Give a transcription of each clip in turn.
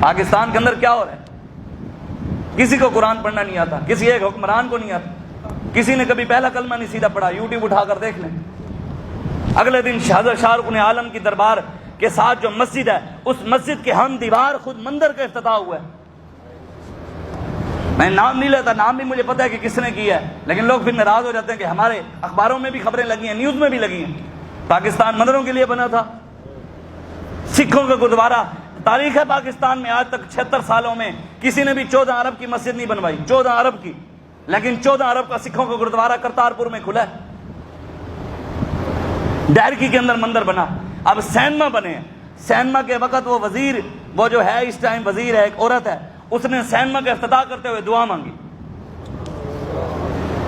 پاکستان کے اندر کیا ہو رہا ہے؟ کسی کو قرآن پڑھنا نہیں آتا، کسی ایک حکمران کو نہیں آتا، کسی نے کبھی پہلا کلمہ نہیں سیدھا پڑھا، یوٹیوب اٹھا کر دیکھ لیں۔ اگلے دن حضرت شاہ رخ عالم کی دربار کے ساتھ جو مسجد ہے، اس مسجد کے ہم دیوار خود مندر کا افتتاح ہوا ہے۔ میں نام نہیں لیتا، نام بھی مجھے پتا ہے کہ کس نے کیا ہے، لیکن لوگ پھر ناراض ہو جاتے ہیں کہ ہمارے اخباروں میں بھی خبریں لگی ہیں، نیوز میں بھی لگی ہیں۔ پاکستان مندروں کے لیے بنا تھا، سکھوں کا گردوارہ۔ تاریخ ہے پاکستان میں آج تک 76 سالوں میں کسی نے بھی 14 ارب کی مسجد نہیں بنوائی، 14 ارب کی، لیکن 14 ارب کا سکھوں کا گردوارہ کرتارپور میں کھلا ہے۔ ڈیرکی کے اندر مندر بنا، اب سینما بنے ہیں۔ سینما کے وقت وہ وزیر، وہ جو ہے اس ٹائم وزیر ہے، ایک عورت ہے، اس نے سینما کا افتتاح کرتے ہوئے دعا مانگی۔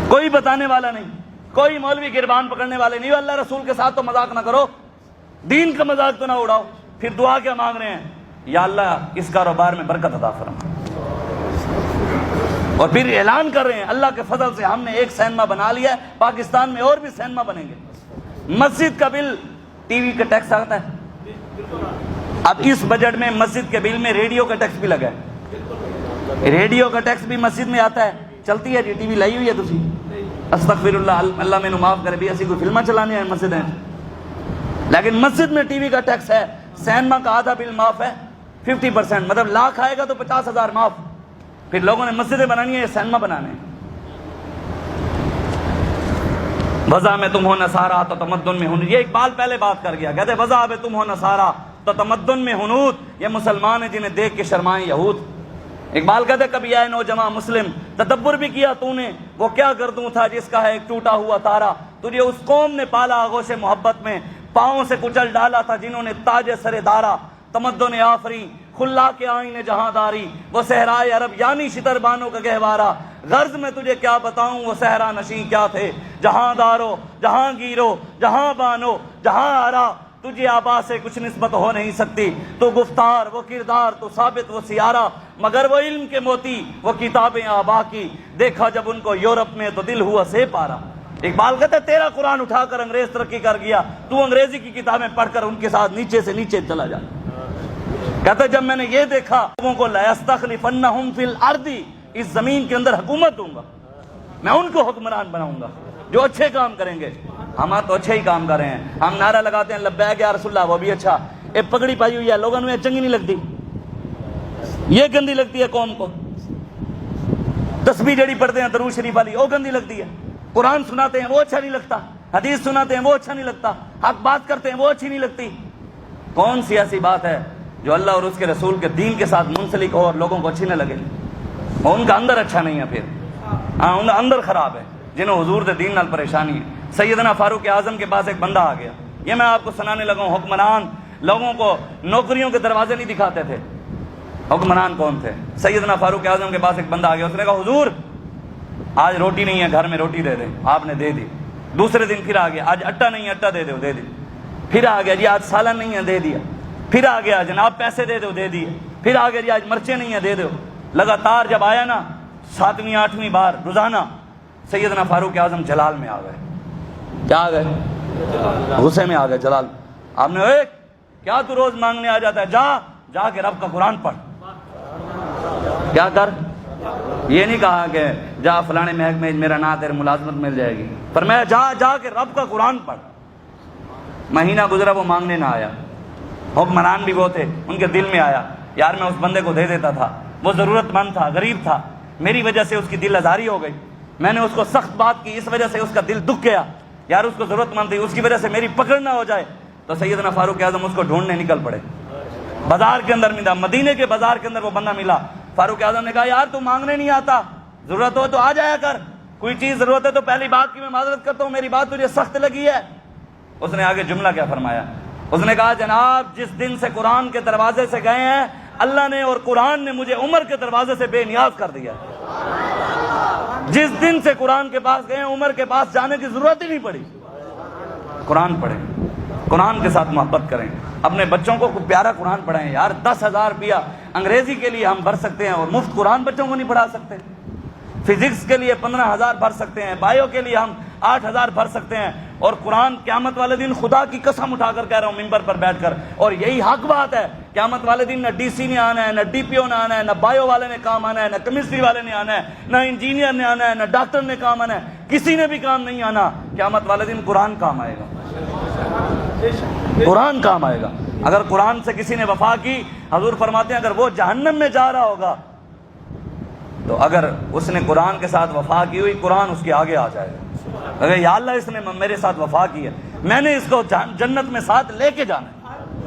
کوئی بتانے والا نہیں، کوئی مولوی گربان پکڑنے والے نہیں۔ اللہ رسول کے ساتھ تو مذاق نہ کرو، دین کا مذاق تو نہ اڑاؤ۔ پھر دعا کیا مانگ رہے ہیں؟ یا اللہ اس کاروبار میں برکت عطا فرما۔ اور پھر اعلان کر رہے ہیں اللہ کے فضل سے ہم نے ایک سینما بنا لیا ہے، پاکستان میں اور بھی سینما بنیں گے۔ مسجد کا بل، ٹی وی کا ٹیکس آتا ہے، اب اس بجٹ میں مسجد کے بل میں ریڈیو کا ٹیکس بھی لگا ہے۔ ریڈیو کا ٹیکس بھی مسجد میں آتا ہے۔ چلتی ہے جی ٹی وی لائی ہوئی ہے تسی؟ استغفر اللہ، اللہ میں معاف کرے بھی، ایسی کوئی فلمیں چلانے ہیں مسجد ہیں، لیکن مسجد میں ٹی وی کا ٹیکس ہے۔ سینما کا آدھا بل معاف ہے، 50%، مطلب لاکھ آئے گا تو 50,000 معاف۔ پھر لوگوں نے مسجدیں بنانی ہے، سینما بنانے ہیں۔ وضع میں تم ہو نصارا تو تمدن میں ہنود، یہ اقبال پہلے بات کر گیا، کہتے وضع میں تم ہو نصارا تو تمدن میں ہنود، یہ مسلمان ہیں جنہیں دیکھ کے شرمائیں یہود۔ اقبال کہتے کبھی آئے نوجوان مسلم، تدبر بھی کیا تو نے، وہ کیا گردوں تھا جس کا ہے ایک ٹوٹا ہوا تارا، تجھے اس قوم نے پالا آغوش محبت میں، پاؤں سے کچل ڈالا تھا جنہوں نے تاج سر دارا، تمدن آفری خلا کے آئین جہاں داری، وہ صحرائے عرب یعنی شتر بانوں کا گہوارہ، غرض میں تجھے کیا بتاؤں وہ صحرا نشین کیا تھے، جہاں دارو جہاں گیرو جہاں بانو جہاں آرا، تجھے آبا سے کچھ نسبت ہو نہیں سکتی، تو گفتار وہ کردار تو ثابت وہ سیارہ، مگر وہ علم کے موتی وہ کتابیں آبا کی، دیکھا جب ان کو یورپ میں تو دل ہوا سے پارا۔ اقبال کہتا ہے تیرا قرآن اٹھا کر انگریز ترقی کر گیا، تو انگریزی کی کتابیں پڑھ کر ان کے ساتھ نیچے سے نیچے چلا جا۔ کہتا ہے جب میں نے یہ دیکھا لوگوں کو لَيَسْتَخْلِفَنَّهُمْ فِي الْأَرْضِ، اس زمین کے اندر حکومت دوں گا، میں ان کو حکمران بناؤں گا جو اچھے کام کریں گے۔ ہم تو اچھے ہی کام کر رہے ہیں، ہم نعرہ لگاتے ہیں لبیک یا رسول اللہ، وہ بھی اچھا، ایک پگڑی پائی ہوئی ہے، لوگوں نے چنگی نہیں لگتی، یہ گندی لگتی ہے قوم کو۔ تسبیح جڑی پڑھتے ہیں درود شریف والی، وہ گندی لگتی ہے۔ قرآن سناتے ہیں وہ اچھا نہیں لگتا، حدیث سناتے ہیں وہ اچھا نہیں لگتا، حق بات کرتے ہیں وہ اچھی نہیں لگتی۔ کون سی ایسی بات ہے جو اللہ اور اس کے رسول کے دین کے ساتھ منسلک ہو اور لوگوں کو اچھی نہ لگے؟ ان کا اندر اچھا نہیں ہے، پھر ان کا اندر خراب ہے، جنہوں حضور دے دین نال پریشانی ہے۔ سیدنا فاروق اعظم کے پاس ایک بندہ آ گیا، یہ میں آپ کو سنانے لگا ہوں۔ حکمران لوگوں کو نوکریوں کے دروازے نہیں دکھاتے تھے۔ حکمران کون تھے؟ سیدنا فاروق اعظم کے پاس ایک بندہ آ گیا، اس نے کہا حضور آج روٹی نہیں ہے گھر میں، روٹی دے دیں، آپ نے دے دی۔ دوسرے دن پھر آ گیا، آج آٹا نہیں ہے، آٹا دے دو، دے دی۔ پھر آ گیا جی آج سالن نہیں ہے، دے دیا۔ پھر آ گیا جناب پیسے دے دو، دے دیے۔ پھر آ گیا جی آج مرچیں نہیں ہیں، دے دو۔ لگاتار جب آیا نا 7ویں 8ویں بار روزانہ، سیدنا فاروق اعظم جلال میں آ گئے۔ کیا آ گئے؟ غصے میں آ گئے، جلال۔ آپ نے اے کیا تو روز مانگنے آ جاتا ہے، جا کے رب کا قرآن پڑھ۔ کیا کر؟ یہ نہیں کہا کہ جا فلانے محکمے میں میرا نام تیرے ملازمت مل جائے گی، فرمایا جا کے رب کا قرآن پڑھ۔ مہینہ گزرا وہ مانگنے نہ آیا۔ حکمران بھی وہ تھے، ان کے دل میں آیا یار میں اس بندے کو دے دیتا تھا، وہ ضرورت مند تھا، غریب تھا، میری وجہ سے اس کی دل آزاری ہو گئی، میں نے اس کو سخت بات کی، اس وجہ سے اس کا دل دکھ گیا، یار اس کو ضرورت مند تھی، اس کی وجہ سے میری پکڑ نہ ہو جائے۔ تو سیدنا فاروق اعظم اس کو ڈھونڈنے نکل پڑے۔ بازار کے اندر ملا، مدینے کے بازار کے اندر وہ بندہ ملا۔ فاروق اعظم نے کہا یار تو مانگنے نہیں آتا، ضرورت ہو تو آ جایا کر، کوئی چیز ضرورت ہے تو پہلی بات کی میں معذرت کرتا ہوں، میری بات تجھے سخت لگی ہے۔ اس نے آگے جملہ کیا فرمایا؟ اس نے کہا جناب جس دن سے قرآن کے دروازے سے گئے ہیں اللہ نے اور قرآن نے مجھے عمر کے دروازے سے بے نیاز کر دیا۔ جس دن سے قرآن کے پاس گئے ہیں عمر کے پاس جانے کی ضرورت ہی نہیں پڑی۔ قرآن پڑھیں، قرآن کے ساتھ محبت کریں، اپنے بچوں کو پیارا قرآن پڑھائیں۔ یار 10,000 روپیہ انگریزی کے لیے ہم بھر سکتے ہیں اور مفت قرآن بچوں کو نہیں پڑھا سکتے۔ فزکس کے لیے 15,000 بھر سکتے ہیں، بائیو کے لیے ہم 8,000 بھر سکتے ہیں، اور قرآن قیامت والے دن خدا کی قسم اٹھا کر کہہ رہا ہوں ممبر پر بیٹھ کر، اور یہی حق بات ہے قیامت والے دن نہ ڈی سی نے آنا ہے، نہ ڈی پی او نے آنا ہے، نہ بایو والے نے کام آنا ہے، نہ کیمسٹری والے نے آنا ہے، نہ انجینئر نے آنا ہے، نہ ڈاکٹر نے کام آنا ہے، کسی نے بھی کام نہیں آنا۔ قیامت والے دن قرآن کام آئے گا، قرآن کام آئے گا۔ اگر قرآن سے کسی نے وفا کی، حضور فرماتے ہیں اگر وہ جہنم میں جا رہا ہوگا تو اگر اس نے قرآن کے ساتھ وفا کی ہوئی، قرآن اس کے آگے آ جائے گا، اگر یا اللہ اس نے میرے ساتھ وفا کی ہے، میں نے اس کو جنت میں ساتھ لے کے جانا ہے،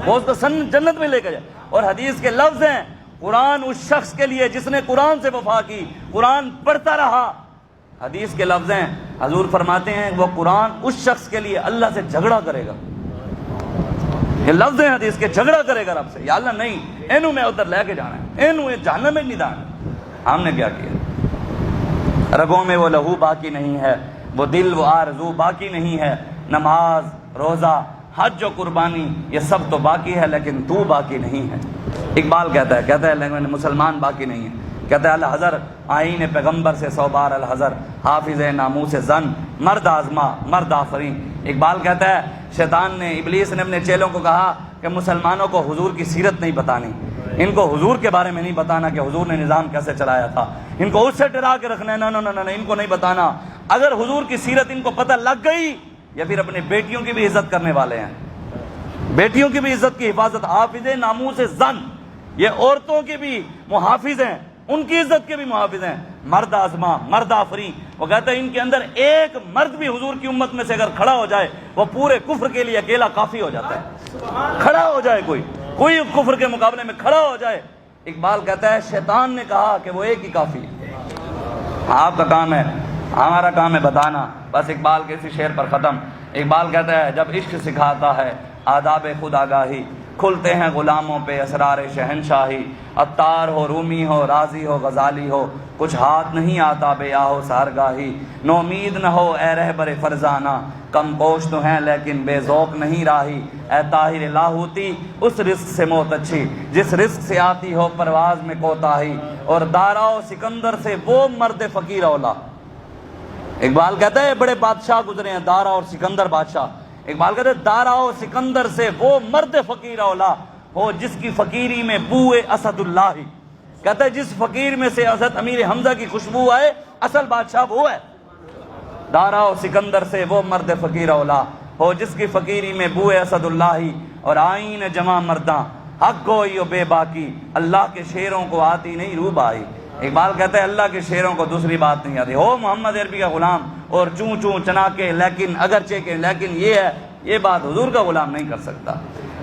وہ اس کو جنت میں لے کے جائے۔ اور حدیث کے لفظ ہیں، قرآن اس شخص کے لیے جس نے قرآن سے وفا کی، قرآن پڑھتا رہا۔ حدیث کے لفظ ہیں، حضور فرماتے ہیں وہ قرآن اس شخص کے لیے اللہ سے جھگڑا کرے گا۔ یہ لفظ ہیں حدیث کے، جھگڑا کرے گا رب سے، یا اللہ نہیں، اینو میں ادھر لے کے جانا ہے، اینو جہنم میں نہیں جانا۔ ہم نے کیا کیا؟ رگوں میں وہ لہو باقی نہیں ہے، وہ دل وہ آرزو باقی نہیں ہے، نماز روزہ حج و قربانی یہ سب تو باقی ہے لیکن تو باقی نہیں ہے۔ اقبال کہتا ہے لیکن مسلمان باقی نہیں ہے۔ کہتا ہے الحذر آئین پیغمبر سے 100 بار الحذر، حافظ ناموس زن مرد آزما مرد آفرین۔ اقبال کہتا ہے شیطان نے، ابلیس نے اپنے چیلوں کو کہا کہ مسلمانوں کو حضور کی سیرت نہیں بتانی، ان کو حضور کے بارے میں نہیں بتانا کہ حضور نے نظام کیسے چلایا تھا، ان کو اس سے ڈرا کے رکھنا ہے، نہ ان کو نہیں بتانا۔ اگر حضور کی سیرت ان کو پتہ لگ گئی، یا پھر اپنے بیٹیوں کی بھی عزت کرنے والے ہیں، بیٹیوں کی بھی عزت کی حفاظت، حافظ ناموس زن، یہ عورتوں کے بھی محافظ ہیں، ان کی عزت کے بھی محافظ ہیں، مرد آزما مرد آفری۔ وہ کہتے ہیں ان کے اندر ایک مرد بھی حضور کی امت میں سے اگر کھڑا ہو جائے، وہ پورے کفر کے لیے اکیلا کافی ہو جاتا ہے۔ کھڑا ہو جائے کوئی کفر کے مقابلے میں کھڑا ہو جائے۔ اقبال کہتا ہے شیطان نے کہا کہ وہ ایک ہی کافی ہے۔ آپ کا کام ہے، ہمارا کام ہے بتانا۔ بس اقبال کے اسی شعر پر ختم۔ اقبال کہتا ہے جب عشق سکھاتا ہے آداب خود آگاہی، کھلتے ہیں غلاموں پہ اسرار شہنشاہی، عطار ہو رومی ہو رازی ہو غزالی ہو، کچھ ہاتھ نہیں آتا بے آہو سہرگاہی، نومید نہ ہو اے رہبر فرزانہ، کم پوش تو ہیں لیکن بے ذوق نہیں راہی، اے طاہر لاہوتی اس رزق سے موت اچھی جس رزق سے آتی ہو پرواز میں کوتاہی، اور دارا و سکندر سے وہ مرد فقیر اولا۔ اقبال کہتا ہے بڑے بادشاہ گزرے ہیں، دارا اور سکندر بادشاہ۔ اقبال کہتے ہیں دارا و سکندر سے وہ مرد فقیر اولا ہو جس کی فقیری میں بوئے اسد اللہ ہی۔ کہتا ہے جس فقیر میں سے حضرت امیر حمزہ کی خوشبو آئے، اصل بادشاہ وہ ہے۔ دارا و سکندر سے وہ مرد فقیر اولا ہو جس کی فقیری میں بوئے اسد اللہ ہی، اور آئین جمع مرداں حق گوئی و بے باکی، اللہ کے شیروں کو آتی نہیں روب آئی۔ اقبال کہتا ہے اللہ کے شیروں کو دوسری بات نہیں آتی، ہو محمد عربی کا غلام اور چوں چوں چنا کے، لیکن اگرچہ کے لیکن یہ ہے، یہ بات حضور کا غلام نہیں کر سکتا۔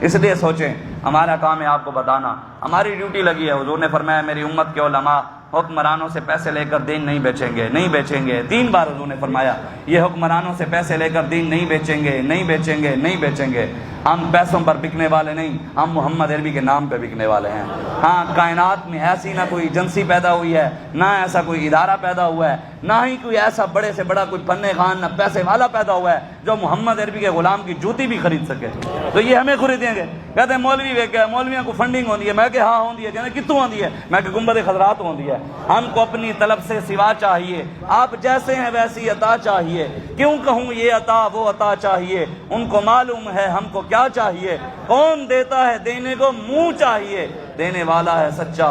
اس لیے سوچیں، ہمارا کام ہے آپ کو بتانا، ہماری ڈیوٹی لگی ہے۔ حضور نے فرمایا میری امت کے علماء حکمرانوں سے پیسے لے کر دین نہیں بیچیں گے۔ 3 بار حضور نے فرمایا یہ حکمرانوں سے پیسے لے کر دین نہیں بیچیں گے۔ ہم پیسوں پر بکنے والے نہیں، ہم محمد عربی کے نام پہ بکنے والے ہیں۔ ہاں، کائنات میں ایسی نہ کوئی ایجنسی پیدا ہوئی ہے، نہ ایسا کوئی ادارہ پیدا ہوا ہے، نہ ہی کوئی ایسا بڑے سے بڑا کوئی پنے خان نہ پیسے والا پیدا ہوا ہے جو محمد عربی کے غلام کی جوتی بھی خرید سکے۔ تو یہ ہمیں خریدیں گے۔ کہتے ہیں مولوی ویکیا، مولویاں کو فنڈنگ ہوندی ہے، میں کہ ہاں ہوندی ہے، کہتے کتوں ہوندی ہے، میں کہ گنبد خضرات ہوندی ہے۔ ہم کو اپنی طلب سے سوا چاہیے، آپ جیسے ہیں ویسی عطا چاہیے، کیوں کہوں یہ عطا وہ عطا چاہیے، ان کو معلوم ہے ہم کو کیا چاہیے، کون دیتا ہے دینے کو منہ چاہیے، دینے والا ہے سچا۔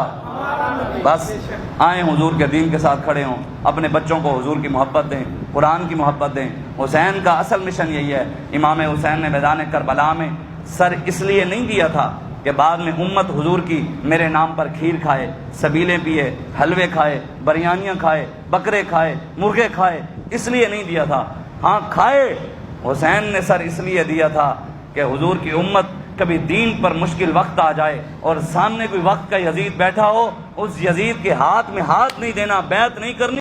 بس آئیں حضور کے دین کے ساتھ کھڑے ہوں، اپنے بچوں کو حضور کی محبت دیں، قرآن کی محبت دیں۔ حسین کا اصل مشن یہی ہے۔ امام حسین نے میدان کربلا میں سر اس لیے نہیں دیا تھا کہ بعد میں امت حضور کی میرے نام پر کھیر کھائے، سبیلیں پیے، حلوے کھائے، بریانیاں کھائے، بکرے کھائے، مرغے کھائے، اس لیے نہیں دیا تھا۔ ہاں کھائے، حسین نے سر اس لیے دیا تھا کہ حضور کی امت کبھی دین پر مشکل وقت آ جائے اور سامنے کوئی وقت کا یزید بیٹھا ہو، اس یزید کے ہاتھ میں ہاتھ نہیں دینا، بیعت نہیں کرنی۔